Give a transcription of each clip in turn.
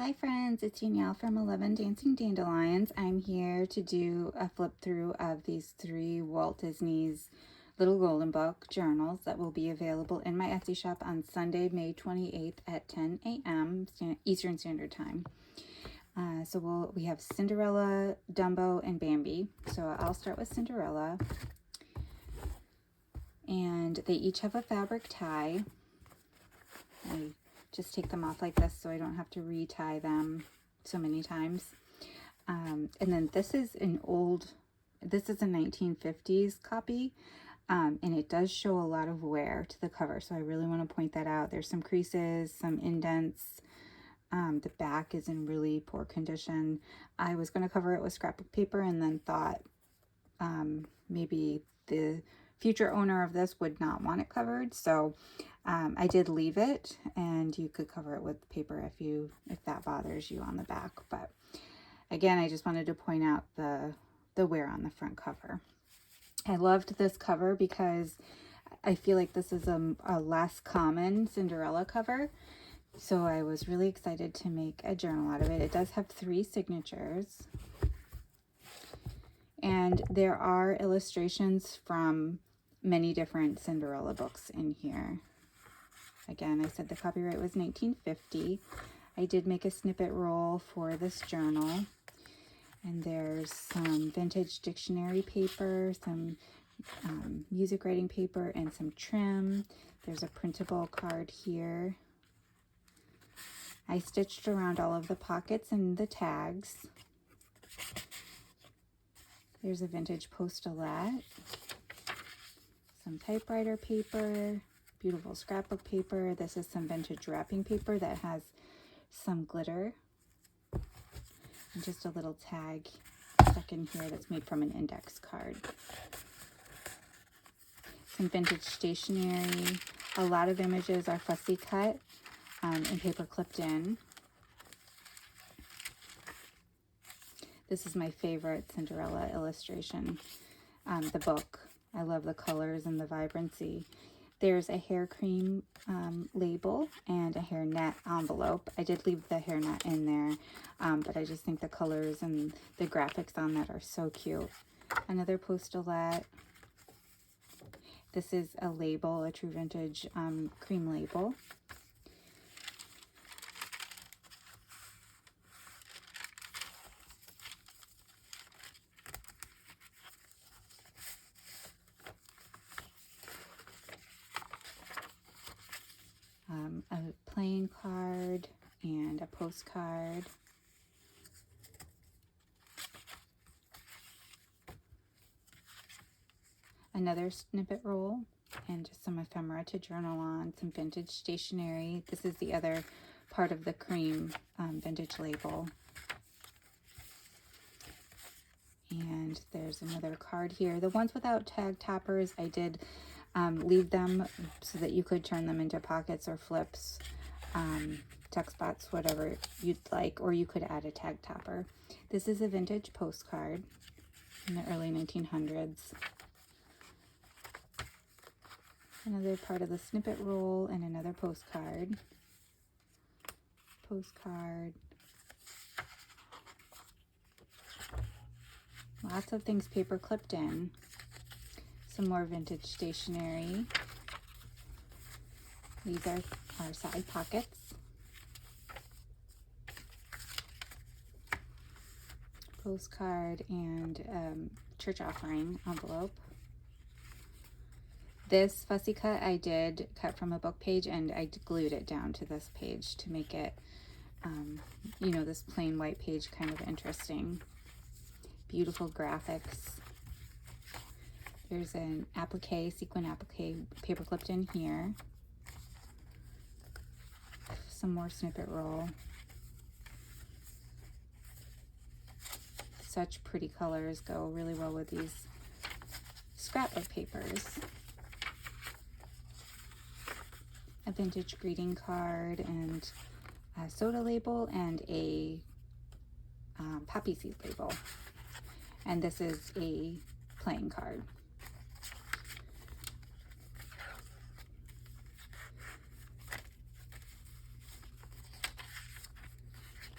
Hi friends, it's Danielle from 11 Dancing Dandelions. I'm here to do a flip through of these 3 Walt Disney's Little Golden Book journals that will be available in my Etsy shop on Sunday, May 28th at 10 a.m. Eastern Standard Time. We have Cinderella, Dumbo, and Bambi. So I'll start with Cinderella. And they each have a fabric tie. I just take them off like this so I don't have to retie them so many times. And then this is a 1950s copy, and it does show a lot of wear to the cover, so I really want to point that out. There's some creases, some indents. The back is in really poor condition. I was going to cover it with scrapbook paper and then thought maybe the future owner of this would not want it covered, so I did leave it, and you could cover it with paper if that bothers you on the back. But again, I just wanted to point out the wear on the front cover. I loved this cover because I feel like this is a less common Cinderella cover, so I was really excited to make a journal out of it. It does have 3 signatures, and there are illustrations from many different Cinderella books in here. Again, I said the copyright was 1950. I did make a snippet roll for this journal. And there's some vintage dictionary paper, some music writing paper, and some trim. There's a printable card here. I stitched around all of the pockets and the tags. There's a vintage postulette, some typewriter paper, beautiful scrapbook paper. This is some vintage wrapping paper that has some glitter. And just a little tag stuck in here that's made from an index card. Some vintage stationery. A lot of images are fussy cut and paper clipped in. This is my favorite Cinderella illustration, the book. I love the colors and the vibrancy. There's a hair cream label and a hairnet envelope. I did leave the hairnet in there, but I just think the colors and the graphics on that are so cute. Another postulette. This is a label, a true vintage cream label. A playing card and a postcard. Another snippet roll and just some ephemera to journal on, some vintage stationery. This is the other part of the cream vintage label. And there's another card here. The ones without tag toppers, I did leave them so that you could turn them into pockets or flips, tuck spots, whatever you'd like, or you could add a tag topper. This is a vintage postcard in the early 1900s. Another part of the snippet roll and another postcard. Postcard. Lots of things paper clipped in. Some more vintage stationery. These are our side pockets. Postcard and church offering envelope. This fussy cut I did cut from a book page, and I glued it down to this page to make it, this plain white page kind of interesting. Beautiful graphics. There's an applique, sequin applique paper clipped in here. Some more snippet roll. Such pretty colors, go really well with these scrapbook papers. A vintage greeting card and a soda label and a poppy seed label. And this is a playing card.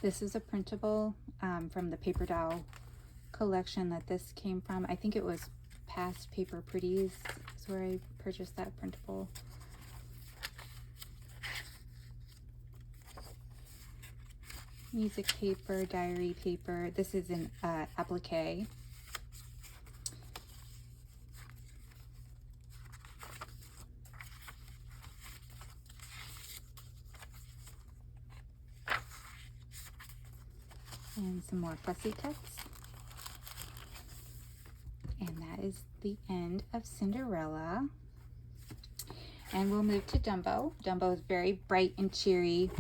This is a printable from the Paper Doll collection that this came from. I think it was past Paper Pretties is where I purchased that printable. Music paper, diary paper. This is an applique. And some more fussy cuts. And that is the end of Cinderella. And we'll move to Dumbo. Dumbo is very bright and cheery.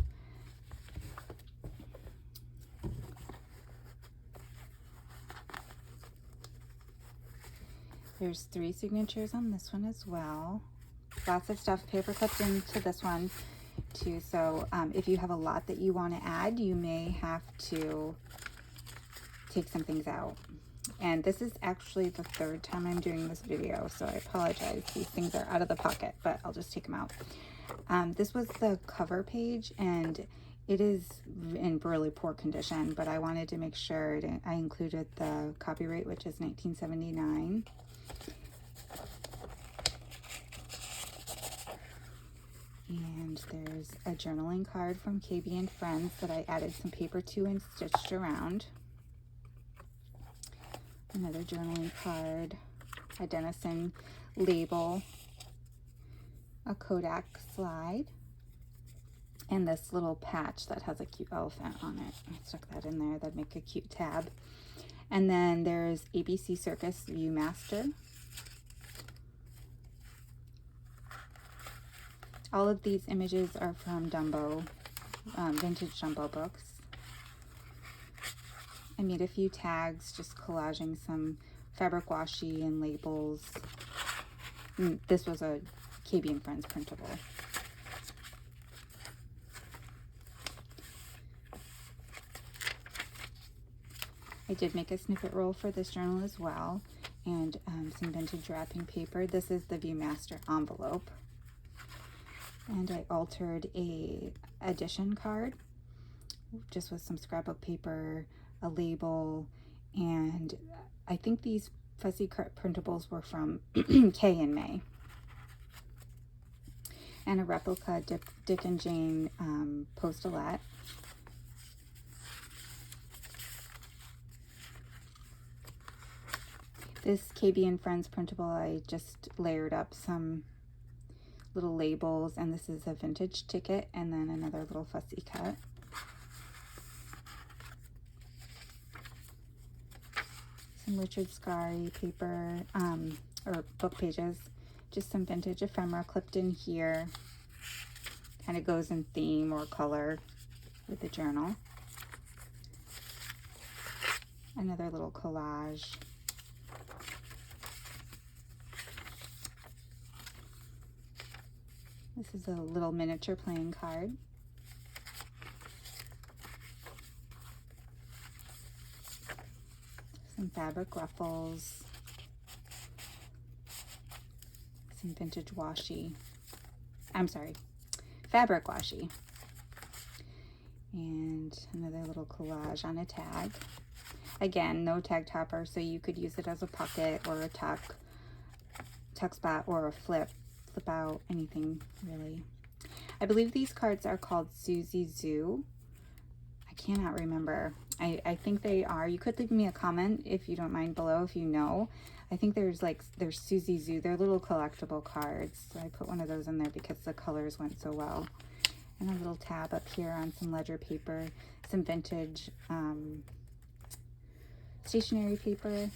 There's 3 signatures on this one as well. Lots of stuff paper clipped into this one too. So if you have a lot that you want to add, you may have to take some things out. And this is actually the 3rd time I'm doing this video, so I apologize. These things are out of the pocket, but I'll just take them out. This was the cover page, and it is in really poor condition, but I wanted to make sure I included the copyright, which is 1979. And there's a journaling card from KB and Friends that I added some paper to and stitched around. Another journaling card, a Denison label, a Kodak slide, and this little patch that has a cute elephant on it. I stuck that in there. That'd make a cute tab. And then there's ABC Circus Viewmaster. All of these images are from Dumbo, vintage Dumbo books. I made a few tags, just collaging some fabric washi and labels. This was a KB and Friends printable. I did make a snippet roll for this journal as well, and some vintage wrapping paper. This is the Viewmaster envelope. And I altered a edition card just with some scrapbook paper, a label, and I think these fussy printables were from Kay and May. And a replica Dick and Jane postulette. This KB and Friends printable, I just layered up some little labels, and this is a vintage ticket, and then another little fussy cut. Some Richard Scarry paper, or book pages, just some vintage ephemera clipped in here. Kind of goes in theme or color with the journal. Another little collage. This is a little miniature playing card. Some fabric ruffles. Some vintage washi. I'm sorry, fabric washi. And another little collage on a tag. Again, no tag topper, so you could use it as a pocket or a tuck spot or a flip out, anything really. I believe these cards are called Susie Zoo. I cannot remember. I think they are. You could leave me a comment if you don't mind below if you know. I think there's Susie Zoo. They're little collectible cards. So I put one of those in there because the colors went so well. And a little tab up here on some ledger paper, some vintage stationery paper.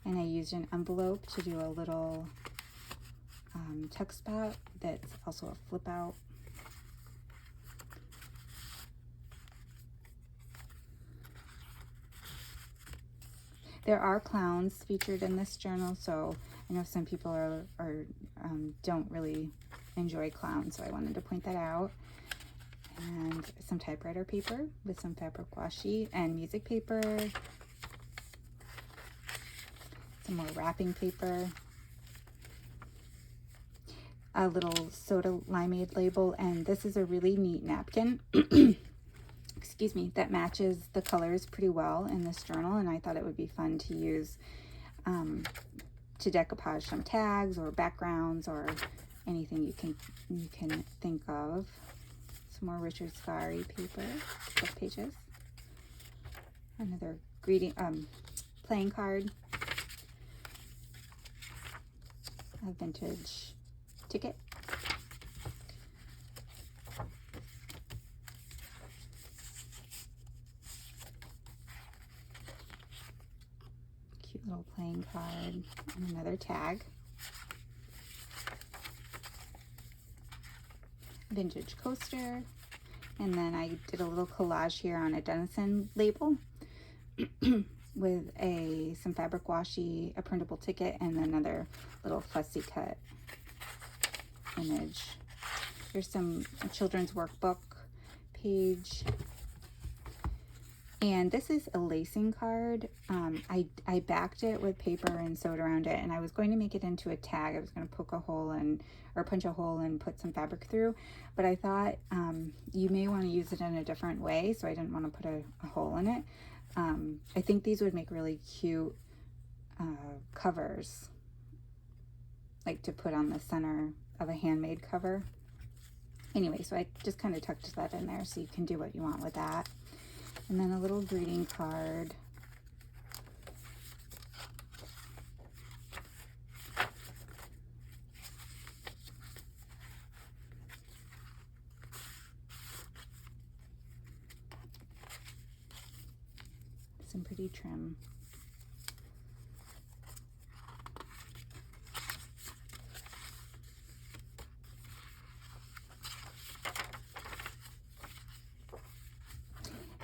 And I used an envelope to do a little tuck spot that's also a flip out. There are clowns featured in this journal, so I know some people don't really enjoy clowns, so I wanted to point that out. And some typewriter paper with some fabric washi and music paper. Some more wrapping paper. a little soda limeade label, and this is a really neat napkin. Excuse me, that matches the colors pretty well in this journal, and I thought it would be fun to use to decoupage some tags or backgrounds or anything you can think of. Some more Richard Scarry paper, book pages. Another greeting playing card. A vintage ticket. Cute little playing card and another tag. Vintage coaster. And then I did a little collage here on a Denizen label with some fabric washi, a printable ticket, and another little fussy cut image. Here's a children's workbook page. And this is a lacing card. I backed it with paper and sewed around it, and I was going to make it into a tag. I was going to poke a hole in, or punch a hole and put some fabric through, but I thought you may want to use it in a different way, so I didn't want to put a hole in it. I think these would make really cute covers, like to put on the center of a handmade cover. Anyway, so I just kind of tucked that in there, so you can do what you want with that. And then a little greeting card. Some pretty trim.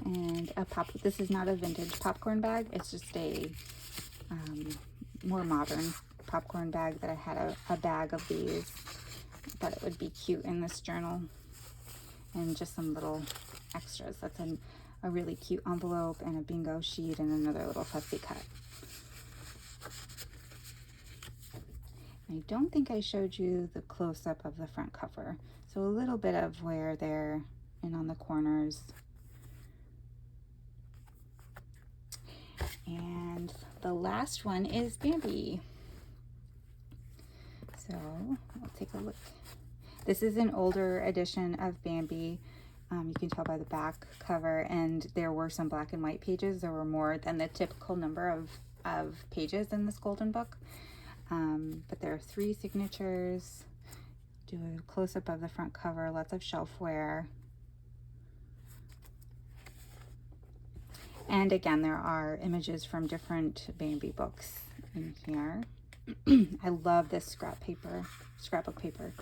And this is not a vintage popcorn bag, it's just a more modern popcorn bag that I had a bag of these. I thought it would be cute in this journal. And just some little extras. That's a really cute envelope and a bingo sheet and another little fussy cut. I don't think I showed you the close-up of the front cover. So a little bit of wear there and on the corners. And the last one is Bambi. So I'll take a look. This is an older edition of Bambi. You can tell by the back cover, and there were some black and white pages. There were more than the typical number of pages in this golden book. But there are 3 signatures. Do a close-up of the front cover, lots of shelfware. And again, there are images from different Bambi books in here. I love this scrapbook paper.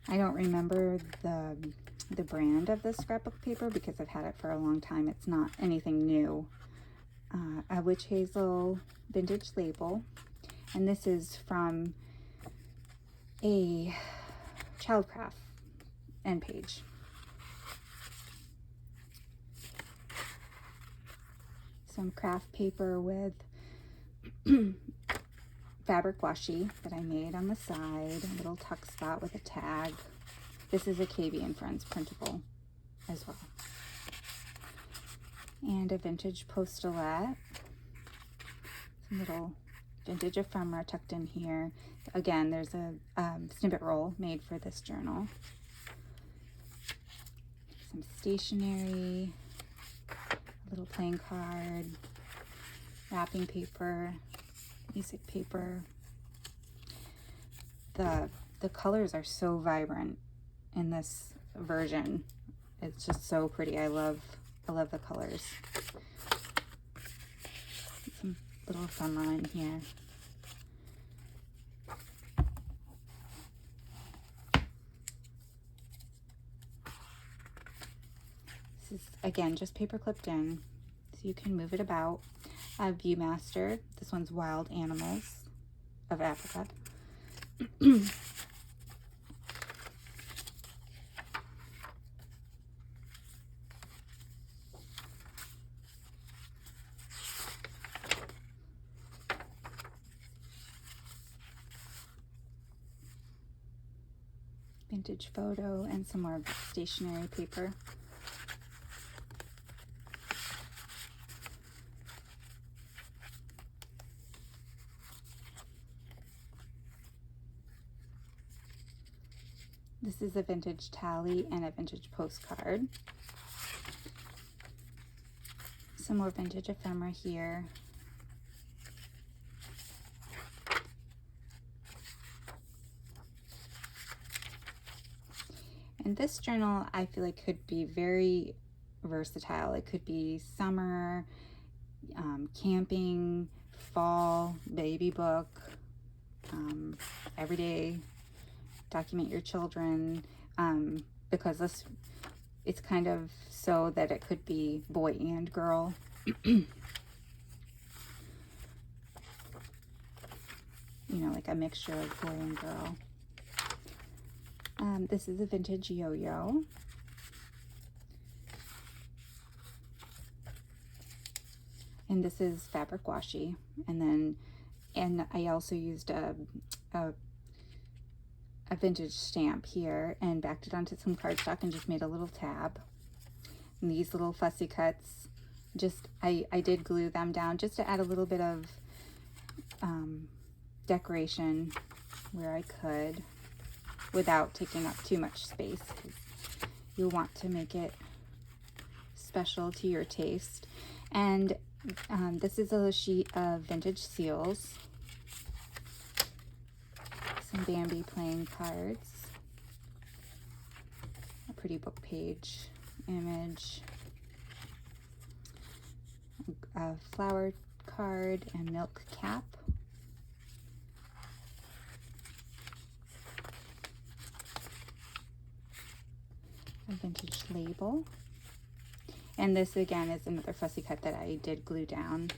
I don't remember the brand of this scrapbook paper because I've had it for a long time. It's not anything new. A witch hazel vintage label. And this is from a Childcraft end page. Some craft paper with fabric washi that I made on the side, a little tuck spot with a tag. This is a KB & Friends printable as well. And a vintage postulette. Some little vintage ephemera tucked in here. Again, there's a snippet roll made for this journal. Some stationery, a little playing card, wrapping paper, music paper. The colors are so vibrant in this version. It's just so pretty. I love the colors. Some little ephemera in here. This is, again, just paper clipped in, so you can move it about. Viewmaster. This one's Wild Animals of Africa. vintage photo, and some more stationery paper. This is a vintage tally and a vintage postcard. Some more vintage ephemera here. And this journal, I feel like, could be very versatile. It could be summer, camping, fall, baby book, everyday, document your children, because it's kind of so that it could be boy and girl. You know, like a mixture of boy and girl. This is a vintage yo-yo. And this is fabric washi. And I also used a vintage stamp here and backed it onto some cardstock and just made a little tab. And these little fussy cuts, just I did glue them down just to add a little bit of decoration where I could, without taking up too much space, because you'll want to make it special to your taste. And this is a sheet of vintage seals, some Bambi playing cards, a pretty book page image, a flower card and milk cap, a vintage label, and this again is another fussy cut that I did glue down.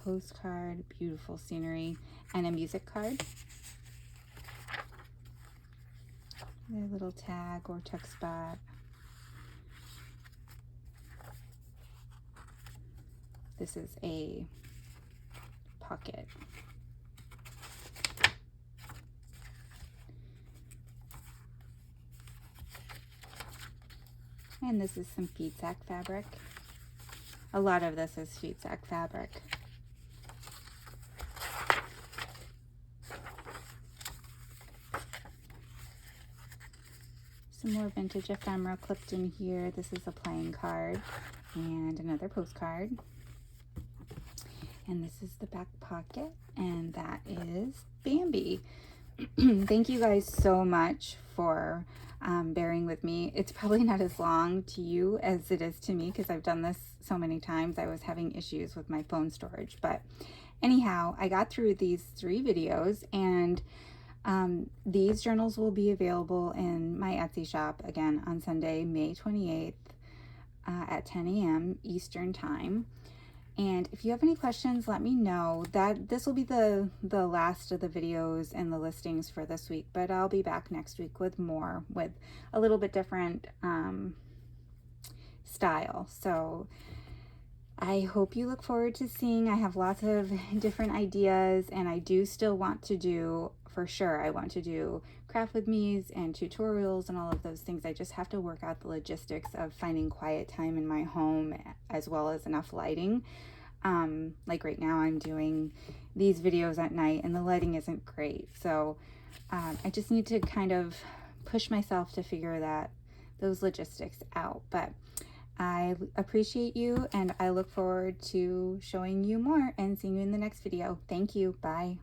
Postcard, beautiful scenery, and a music card. A little tag or tuck spot. This is a pocket. And this is some feed sack fabric. A lot of this is feed sack fabric. Some more vintage ephemera clipped in here. This is a playing card and another postcard. And this is the back pocket, and that is Bambi. Thank you guys so much for bearing with me. It's probably not as long to you as it is to me because I've done this so many times. I was having issues with my phone storage, but anyhow, I got through these 3 videos, and these journals will be available in my Etsy shop again on Sunday, May 28th at 10 a.m. Eastern time. And if you have any questions, let me know. That this will be the last of the videos and the listings for this week, but I'll be back next week with more, with a little bit different style. So I hope you look forward to seeing. I have lots of different ideas, and I do still want to do, for sure, I want to do craft with me's and tutorials and all of those things. I just have to work out the logistics of finding quiet time in my home as well as enough lighting. Like right now I'm doing these videos at night and the lighting isn't great. So I just need to kind of push myself to figure those logistics out. But I appreciate you, and I look forward to showing you more and seeing you in the next video. Thank you. Bye.